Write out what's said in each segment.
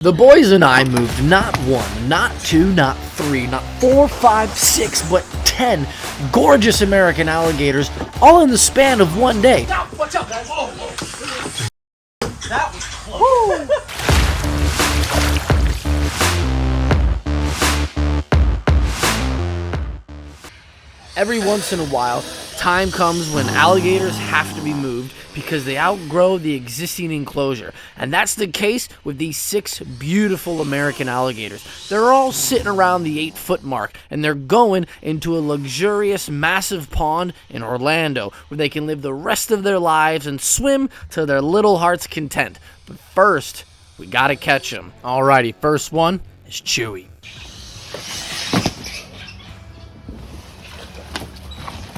The boys and I moved not one, not two, not three, not 4, 5, 6, but 10 gorgeous American alligators, all in the span of one day. Watch out, guys! Oh. That was close. Every once in a while, time comes when alligators have to be moved because they outgrow the existing enclosure. And that's the case with these 6 beautiful American alligators. They're all sitting around the 8-foot mark, and they're going into a luxurious, massive pond in Orlando where they can live the rest of their lives and swim to their little heart's content. But first, we gotta catch them. Alrighty, first one is Chewy.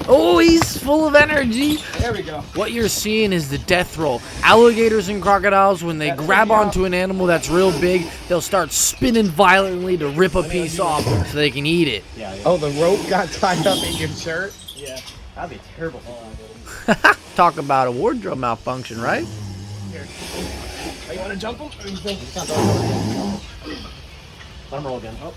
Oh, he's full of energy. There we go. What you're seeing is the death roll. Alligators and crocodiles, when they grab onto an animal that's real big, they'll start spinning violently to rip a piece off so they can eat it. Yeah. Oh, the rope got tied up in your shirt? Yeah. That'd be terrible. Talk about a wardrobe malfunction, right? Here. Oh, you want to jump him? Or you think? Let him roll again. Oh.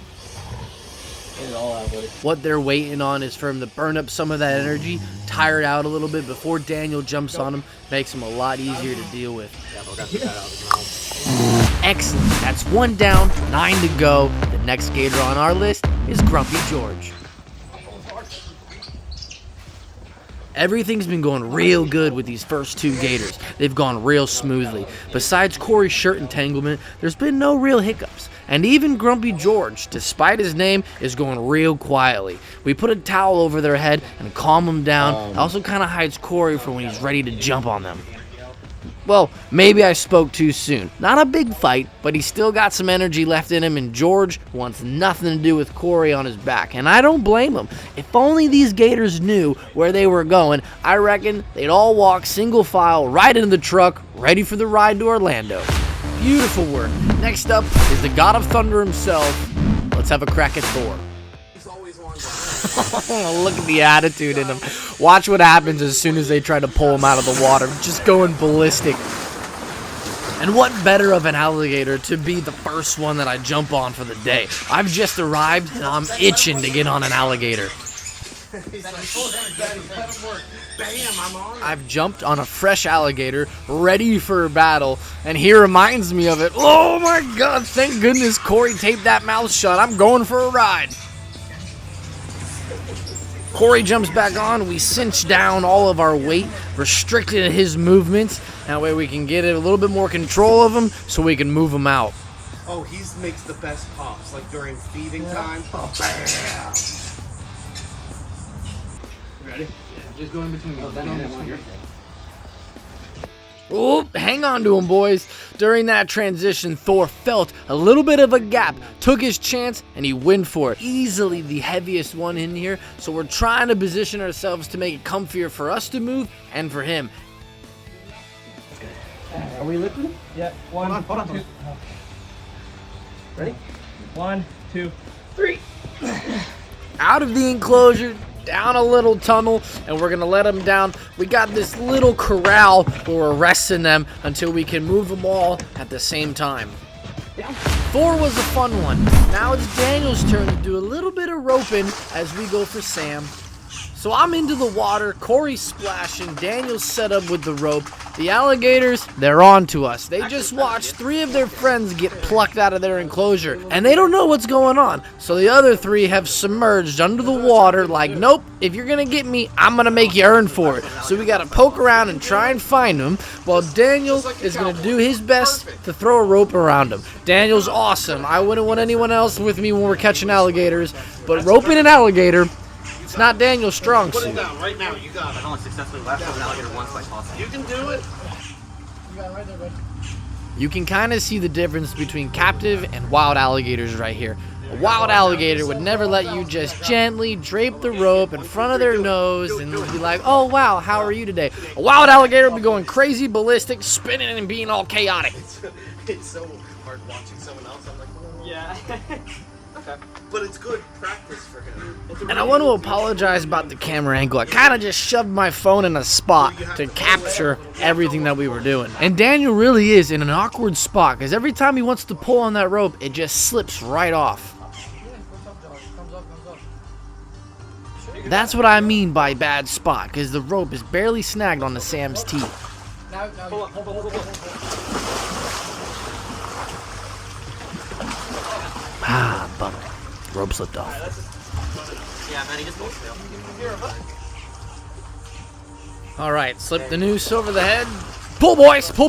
Get it all out, buddy. What they're waiting on is for him to burn up some of that energy, tire it out a little bit before Daniel jumps on him. Makes him a lot easier to deal with. Yeah, but we got to get that out of his mouth. Excellent. That's 1 down, 9 to go. The next gator on our list is Grumpy George. Everything's been going real good with these first 2 gators. They've gone real smoothly. Besides Corey's shirt entanglement, there's been no real hiccups. And even Grumpy George, despite his name, is going real quietly. We put a towel over their head and calm them down. It also kind of hides Corey for when he's ready to jump on them. Well, maybe I spoke too soon. Not a big fight, but he's still got some energy left in him, and George wants nothing to do with Corey on his back, and I don't blame him. If only these gators knew where they were going, I reckon they'd all walk single file right into the truck, ready for the ride to Orlando. Beautiful work. Next up is the God of Thunder himself. Let's have a crack at Thor. Look at the attitude in him. Watch what happens as soon as they try to pull him out of the water. Just going ballistic. And what better of an alligator to be the first one that I jump on for the day. I've just arrived and I'm itching to get on an alligator. I've jumped on a fresh alligator, ready for battle, and he reminds me of it. Oh my God, thank goodness Corey taped that mouth shut. I'm going for a ride. Corey jumps back on, we cinch down all of our weight, restricted his movements. That way we can get a little bit more control of him so we can move him out. Oh, he makes the best pops, like during feeding time. Oh, bam! Ready? Yeah, just go in between. Oh, hang on to him, boys. During that transition, Thor felt a little bit of a gap, took his chance, and he went for it. Easily the heaviest one in here, so we're trying to position ourselves to make it comfier for us to move and for him. Are we lifting? Yeah. Hold on. 2. Ready? 1, 2, 3. Out of the enclosure, down a little tunnel, and we're gonna let them down. We got this little corral where we're resting them until we can move them all at the same time. Thor was a fun one. Now it's Daniel's turn to do a little bit of roping as we go for Sam. So I'm into the water, Corey's splashing, Daniel's set up with the rope. The alligators, they're on to us. They just watched 3 of their friends get plucked out of their enclosure, and they don't know what's going on. So the other 3 have submerged under the water like, nope, if you're gonna get me, I'm gonna make you earn for it. So we gotta poke around and try and find them, while Daniel is gonna do his best to throw a rope around him. Daniel's awesome. I wouldn't want anyone else with me when we're catching alligators, but roping an alligator, it's not Daniel's strong suit. Put it down right now. You got it. I've only successfully lashed an alligator once by tossing. You can do it. You got it right there, bud. You can kind of see the difference between captive and wild alligators right here. A wild alligator would never let you just gently drape the rope in front of their nose and be like, oh wow, how are you today? A wild alligator would be going crazy, ballistic, spinning and being all chaotic. It's so hard watching someone else. I'm like, oh. Yeah. Okay. But it's good practice for him. And I want to apologize about the camera angle. I kind of just shoved my phone in a spot to capture everything that we were doing. And Daniel really is in an awkward spot because every time he wants to pull on that rope, it just slips right off. That's what I mean by bad spot, because the rope is barely snagged onto Sam's teeth. Hold on. Ah, bummer. Rope slipped off. Yeah, man, he just goes down. All right, slip the noose over the head. Pull, boys. Pull.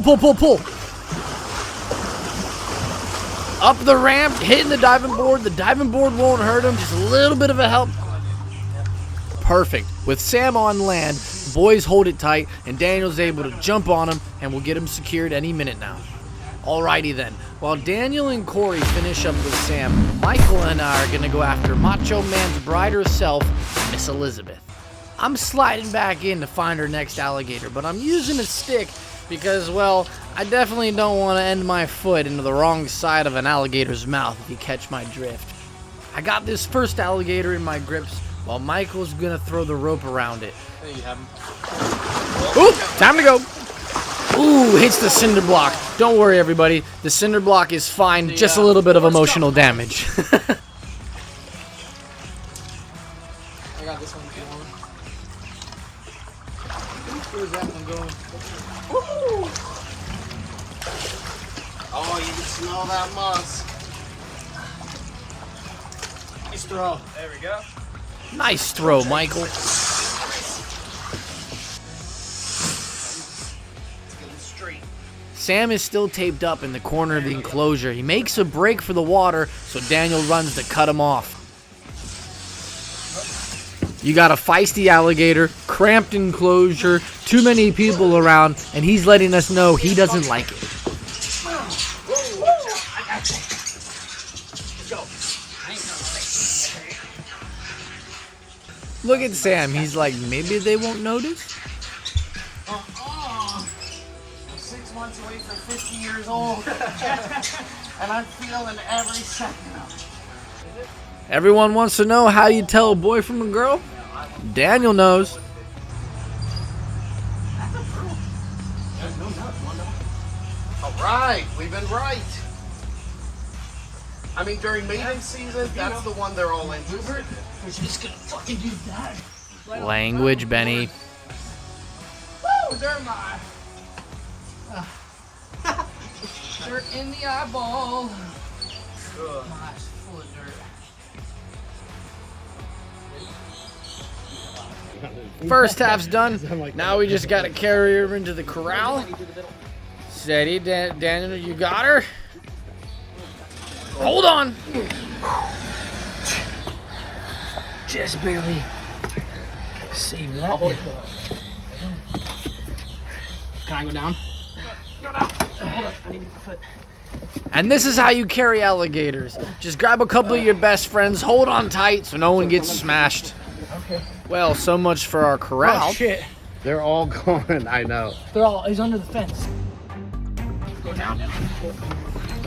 Up the ramp, hitting the diving board. The diving board won't hurt him. Just a little bit of a help. Perfect. With Sam on land, boys hold it tight, and Daniel's able to jump on him, and we'll get him secured any minute now. Alrighty then. While Daniel and Corey finish up with Sam, Michael and I are going to go after Macho Man's bride herself, Miss Elizabeth. I'm sliding back in to find her next alligator, but I'm using a stick because, well, I definitely don't want to end my foot into the wrong side of an alligator's mouth if you catch my drift. I got this first alligator in my grips while Michael's going to throw the rope around it. There you have him. Ooh, time to go. Ooh, hits the cinder block. Don't worry, everybody. The cinder block is fine. Just a little bit of emotional damage. I got this one if you want. Where's that one going? Woo! Oh, you can smell that moss. Nice throw. There we go. Nice throw, Michael. Sam is still taped up in the corner of the enclosure. He makes a break for the water, so Daniel runs to cut him off. You got a feisty alligator, cramped enclosure, too many people around, and he's letting us know he doesn't like it. Look at Sam. He's like, maybe they won't notice? I'm 6 months away from 50 years old. And I'm feeling every second of it. Everyone wants to know how you tell a boy from a girl? Daniel knows. Alright, we've been right. I mean, during mating season, that's the one they're all into. We're just gonna fucking do that. Language, Benny. Woo, they're mine. Dirt in the eyeball. Nice, full of dirt. First half's done. Now we just gotta carry her into the corral. Steady, Daniel, you got her? Hold on. Just barely save that. Can I go down? Go down. Hold on, I need to foot. And this is how you carry alligators. Just grab a couple of your best friends, hold on tight so no one gets smashed. Okay. Well, so much for our corral. Oh shit. They're all gone, I know. He's under the fence. Go down.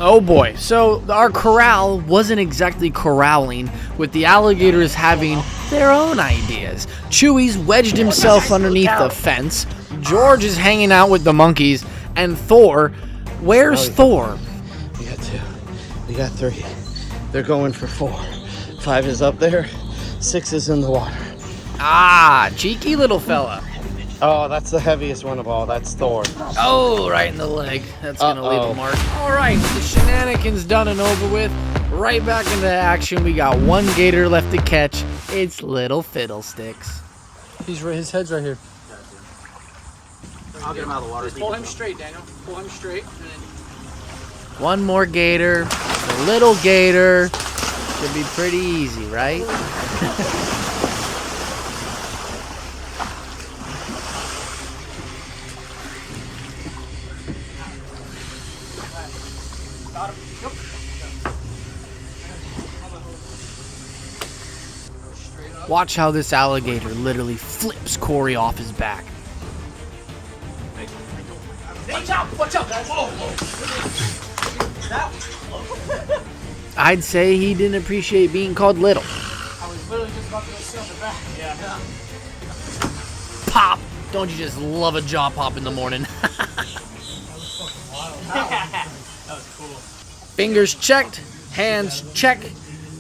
Oh boy, so our corral wasn't exactly corralling, with the alligators having their own ideas. Chewy's wedged himself underneath the fence, George is hanging out with the monkeys, and Thor, where's Thor? We got 2. We got 3. They're going for 4. 5 is up there. 6 is in the water. Ah, cheeky little fella. Oh, that's the heaviest one of all. That's Thor. Oh, right in the leg. That's gonna leave a mark. All right, the shenanigans done and over with. Right back into action. We got 1 gator left to catch. It's little Fiddlesticks. His head's right here. I'll get him out of the water. Just pull him straight, Daniel. Pull him straight. 1 more gator. The little gator. Should be pretty easy, right? Watch how this alligator literally flips Corey off his back. Watch out! Watch out! Whoa! I'd say he didn't appreciate being called little. I was literally just about to go sit on the back. Yeah. Pop! Don't you just love a jaw pop in the morning? That was cool. Fingers checked, hands check.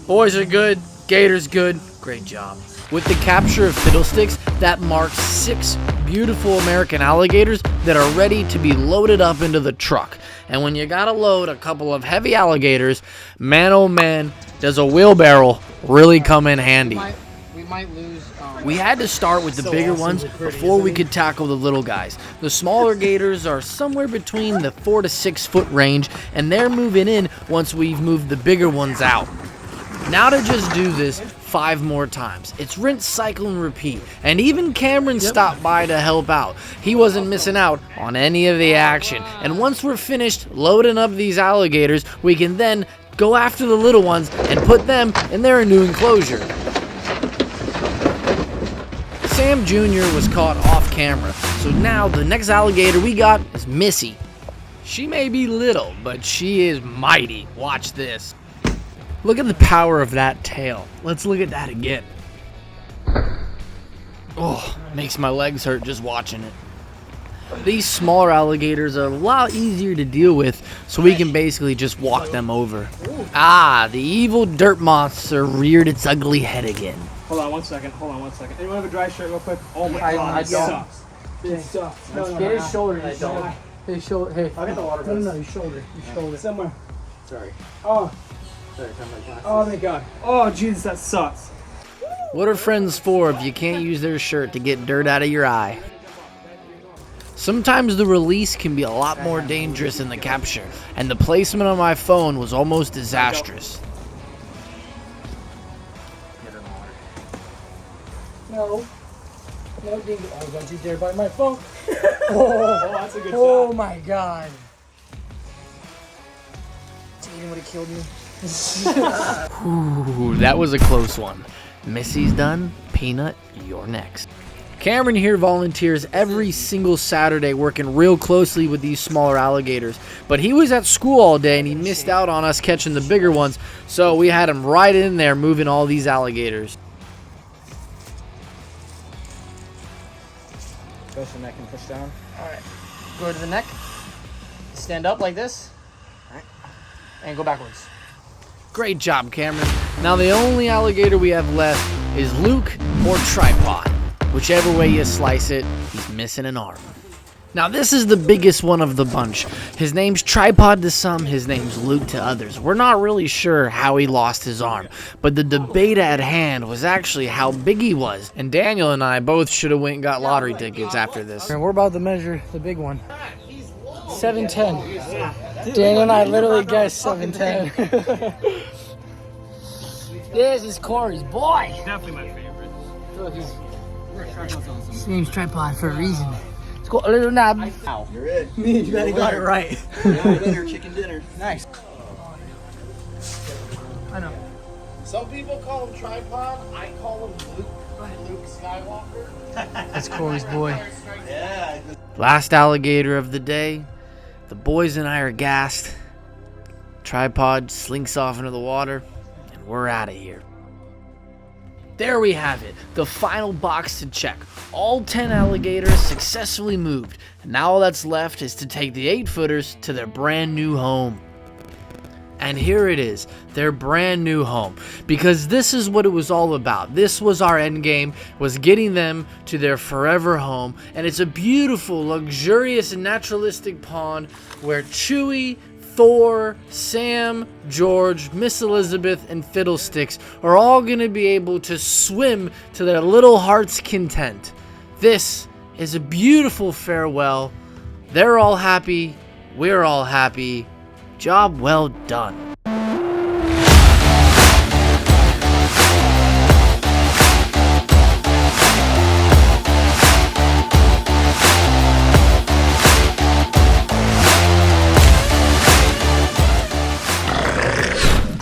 Boys are good, Gators good. Great job. With the capture of Fiddlesticks, that marks 6 beautiful American alligators that are ready to be loaded up into the truck. And when you gotta load a couple of heavy alligators, man oh man, does a wheelbarrow really come in handy. We might lose. We had to start with the bigger ones before we could tackle the little guys. The smaller gators are somewhere between the 4 to 6 foot range, and they're moving in once we've moved the bigger ones out. Now to just do this 5 more times. It's rinse, cycle, and repeat. And even Cameron stopped by to help out. He wasn't missing out on any of the action. And once we're finished loading up these alligators, we can then go after the little ones and put them in their new enclosure. Sam Jr. was caught off camera, so now the next alligator we got is Missy. She may be little, but she is mighty. Watch this. Look at the power of that tail. Let's look at that again. Oh, makes my legs hurt just watching it. These smaller alligators are a lot easier to deal with, so we can basically just walk them over. Ah, the evil dirt monster reared its ugly head again. Hold on one second. Anyone have a dry shirt real quick? Oh my god, it sucks. It sucks. Get his shoulder. His shoulder. Hey, I'll get the water. No, his shoulder. His shoulder. Somewhere. Sorry. Oh. Sorry, turn my glasses. Oh, thank God. Oh, Jesus, that sucks. What are friends for if you can't use their shirt to get dirt out of your eye? Sometimes the release can be a lot more dangerous than the capture, and the placement on my phone was almost disastrous. No. No, dingo. Oh, don't you dare bite my phone. Oh, that's a good Oh, my God. Jaden would have killed me. Ooh, that was a close one. Missy's done. Peanut, you're next. Cameron here volunteers every single Saturday working real closely with these smaller alligators. But he was at school all day and he missed out on us catching the bigger ones, so we had him right in there moving all these alligators. Push the neck and push down. Alright. Go to the neck. Stand up like this. Alright. And go backwards. Great job, Cameron. Now the only alligator we have left is Luke or Tripod. Whichever way you slice it, he's missing an arm. Now this is the biggest one of the bunch. His name's Tripod to some, his name's Luke to others. We're not really sure how he lost his arm, but the debate at hand was actually how big he was. And Daniel and I both should have went and got lottery tickets after this. We're about to measure the big one. 7'10". Daniel and I literally guessed 7'10". This is Corey's boy. Definitely my favorite. His name's Tripod for a reason. Let's go a little knob. You're it. Me, you gotta got it right. Dinner, chicken dinner. Nice. I know. Some people call him Tripod. I call him Luke Skywalker. That's Corey's boy. Yeah. Last alligator of the day. The boys and I are gassed. Tripod slinks off into the water, and we're out of here. There we have it, the final box to check. All 10 alligators successfully moved, and now all that's left is to take the 8-footers to their brand new home. And here it is, their brand new home, because this is what it was all about. This was our end game, was getting them to their forever home, and it's a beautiful, luxurious, and naturalistic pond where Chewy, Thor, Sam, George, Miss Elizabeth, and Fiddlesticks are all going to be able to swim to their little heart's content. This is a beautiful farewell. They're all happy. We're all happy. Job well done.